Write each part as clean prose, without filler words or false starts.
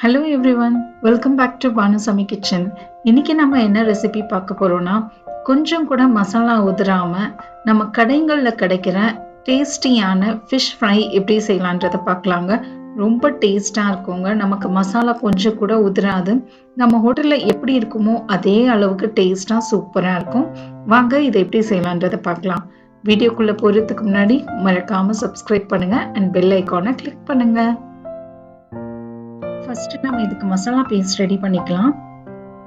Hello everyone, welcome back to Banu Kitchen. இன்னைக்கு நம்ம என்ன ரெசிபி பார்க்க போறோம்னா கொஞ்சம் கூட மசாலா உதிராம நம்ம கடைகள்ல கிடைக்கிற டேஸ்டியான ஃபிஷ் ஃப்ரை எப்படி செய்யலாம்ன்றத பார்க்கலாங்க. ரொம்ப டேஸ்டா இருக்குங்க. நமக்கு மசாலா கொஞ்சம் கூட உதிராது. நம்ம ஹோட்டல்ல எப்படி இருக்குமோ அதே அளவுக்கு டேஸ்டா சூப்பரா இருக்கும். வாங்க இதை எப்படி செய்யலாம்ன்றத பார்க்கலாம். வீடியோக்குள்ள போறதுக்கு முன்னாடி மறக்காம சப்ஸ்கிரைப் பண்ணுங்க and bell ஐகானை கிளிக் பண்ணுங்க. ஃபர்ஸ்ட் நம்ம இதுக்கு மசாலா பேஸ்ட் ரெடி பண்ணிக்கலாம்.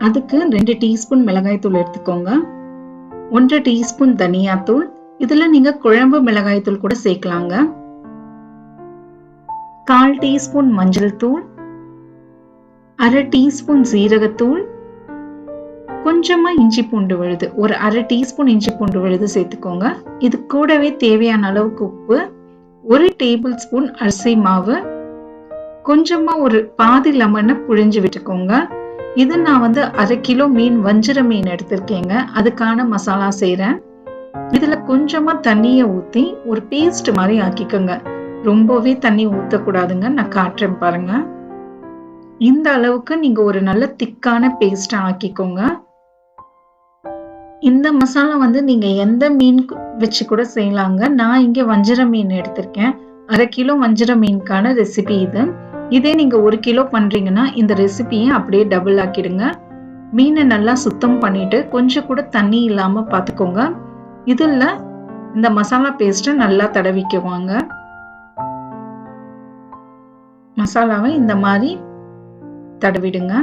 அதுக்கு 2 டீஸ்பூன் மிளகாய் தூள் எடுத்துக்கோங்க, 1 டீஸ்பூன் தனியா தூள், இதுல நீங்க குழம்பு மிளகாய் தூள் கூட சேர்க்கலாங்க, 1/4 டீஸ்பூன் மஞ்சள் தூள், 1/2 டீஸ்பூன் சீரகத்தூள், கொஞ்சமா இஞ்சி பூண்டு விழுது, ஒரு 1/2 டீஸ்பூன் இஞ்சி பூண்டு விழுது சேர்த்துக்கோங்க. இது கூடவே தேவையான அளவுக்கு உப்பு, 1 டேபிள் ஸ்பூன் அரிசி மாவு, கொஞ்சமா ஒரு பாதி லெமனை புழிஞ்சு விட்டுக்கோங்க. இது நான் 1/2 கிலோ மீன் வஞ்சிர மீன் எடுத்திருக்கேங்க. அதுக்கான மசாலா செய்றேன். இதுல கொஞ்சமா தண்ணிய ஊத்தி ஒரு பேஸ்ட் மாதிரி ஆக்கிக்கோங்க. ரொம்பவே தண்ணி ஊத்தக்கூடாதுங்க. நான் காட்டுறேன் பாருங்க. இந்த அளவுக்கு நீங்க ஒரு நல்ல திக்கான பேஸ்டா ஆக்கிக்கோங்க. இந்த மசாலா நீங்க எந்த மீன் வச்சு கூட செய்யலாங்க. நான் இங்க வஞ்சிர மீன் எடுத்திருக்கேன். 1/2 கிலோ வஞ்சிர மீனுக்கான ரெசிபி இது. இதே நீங்க 1 கிலோ பண்றீங்கன்னா இந்த ரெசிபியை அப்படியே டபுள் ஆக்கிடுங்க. மீனை நல்லா சுத்தம் பண்ணிட்டு கொஞ்சம் கூட தண்ணி இல்லாம பாத்துக்கோங்க. இதுல இந்த மசாலா பேஸ்ட நல்லா தடவிக்குவாங்க. மசாலாவை இந்த மாதிரி தடவிடுங்க.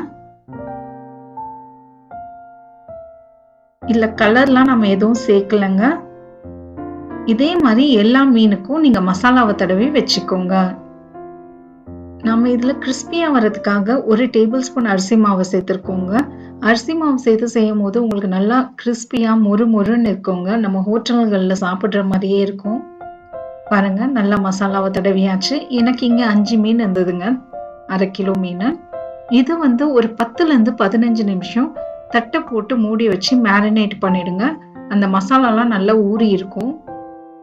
இல்ல கலர்லாம் நம்ம எதுவும் சேர்க்கலங்க. இதே மாதிரி எல்லா மீனுக்கும் நீங்க மசாலாவை தடவி வச்சுக்கோங்க. நம்ம இதுல கிறிஸ்பியா வர்றதுக்காக 1 டேபிள் ஸ்பூன் அரிசி மாவு சேர்த்திருக்கோங்க. அரிசி மாவு சேர்த்து செய்யும் போது உங்களுக்கு நல்லா கிறிஸ்பியா மொறு மொறுன்னு இருக்குங்க. நம்ம ஹோட்டல்கள்ல சாப்பிடுற மாதிரியே இருக்கும். பாருங்க, நல்லா மசாலாவை தடவியாச்சு. எனக்கு இங்க 5 மீன் இருந்ததுங்க, 1/2 கிலோ மீன். இது ஒரு 10ல இருந்து 15 நிமிஷம் தட்டை போட்டு மூடி வச்சு மேரினேட் பண்ணிடுங்க. அந்த மசாலாலாம் நல்லா ஊறி இருக்கும்.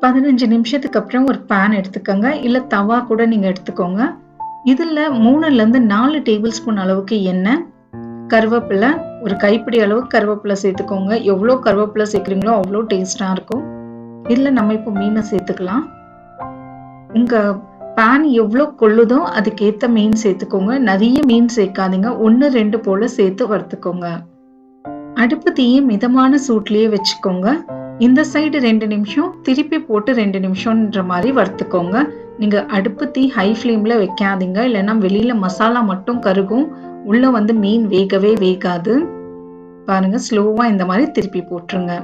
15 நிமிஷத்துக்கு அப்புறம் ஒரு பேன் எடுத்துக்கோங்க, இல்ல தவா கூட நீங்க எடுத்துக்கோங்க. இதுல 3ல இருந்து 4 டேபிள் ஸ்பூன் அளவுக்கு எண்ணெய், கருவேப்பிலை, ஒரு கைப்பிடி அளவுக்கு கருவேப்பிலை சேர்த்துக்கோங்க. எவ்வளவு கருவேப்பிலை சேர்க்குறீங்களோ அவ்வளோ டேஸ்டா இருக்கும். இதுல நம்ம இப்போ மீனை சேர்த்துக்கலாம். உங்க பேன் எவ்வளோ கொள்ளுதோ அதுக்கேத்த மீன் சேர்த்துக்கோங்க. நிறைய மீன் சேர்க்காதீங்க, 1 2 போல சேர்த்து வறுத்துக்கோங்க. அடுப்பு தீயை மிதமான சூட்லயே வச்சுக்கோங்க. இந்த சைடு 2 நிமிஷம், திருப்பி போட்டு 2 நிமிஷம்ன்ற மாதிரி வறுத்துக்கோங்க. நீங்க அடுப்பு தீ ஹை ஃப்ளேம்ல வைக்காதீங்க, இல்லைன்னா வெளியில மசாலா மட்டும் கருகும், உள்ள மீன் வேகவே வேகாது. பாருங்க, ஸ்லோவா இந்த மாதிரி திருப்பி போட்டுருங்க.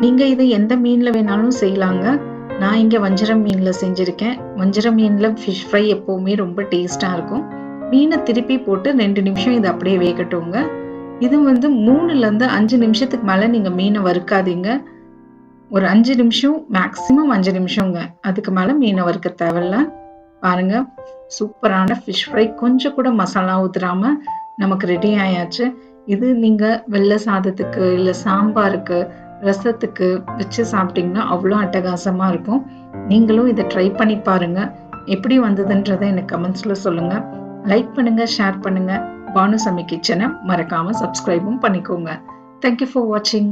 நீங்க இதை எந்த மீன்ல வேணாலும் செய்யலாங்க. நான் இங்க வஞ்சிர மீன்ல செஞ்சிருக்கேன். வஞ்சிர மீன்ல ஃபிஷ் ஃப்ரை எப்பவுமே ரொம்ப டேஸ்டா இருக்கும். மீனை திருப்பி போட்டு 2 நிமிஷம் இதை அப்படியே வேகட்டுங்க. இது 3ல இருந்து 5 நிமிஷத்துக்கு மேல நீங்க மீனை வறுக்காதீங்க. ஒரு 5 நிமிஷம், மேக்சிமம் 5 நிமிஷங்க. அதுக்கு மேல மீனை வறுக்க தேவையில்ல. பாருங்க, சூப்பரான ஃபிஷ் ஃப்ரை கொஞ்சம் கூட மசாலா ஊத்துறாம நமக்கு ரெடி ஆயாச்சு. இது நீங்க வெள்ளை சாதத்துக்கு, இல்ல சாம்பாருக்கு, ரசத்துக்கு வச்சு சாப்பிட்டீங்கன்னா அவ்வளோ அட்டகாசமா இருக்கும். நீங்களும் இதை ட்ரை பண்ணி பாருங்க. எப்படி வந்ததுன்றதை எனக்கு கமெண்ட்ஸ்ல சொல்லுங்க. லைக் பண்ணுங்க, ஷேர் பண்ணுங்க. பானு கிச்சனை மறக்காம சப்ஸ்கிரைபும் பண்ணிக்கோங்க. தேங்க்யூ ஃபார் வாட்சிங்.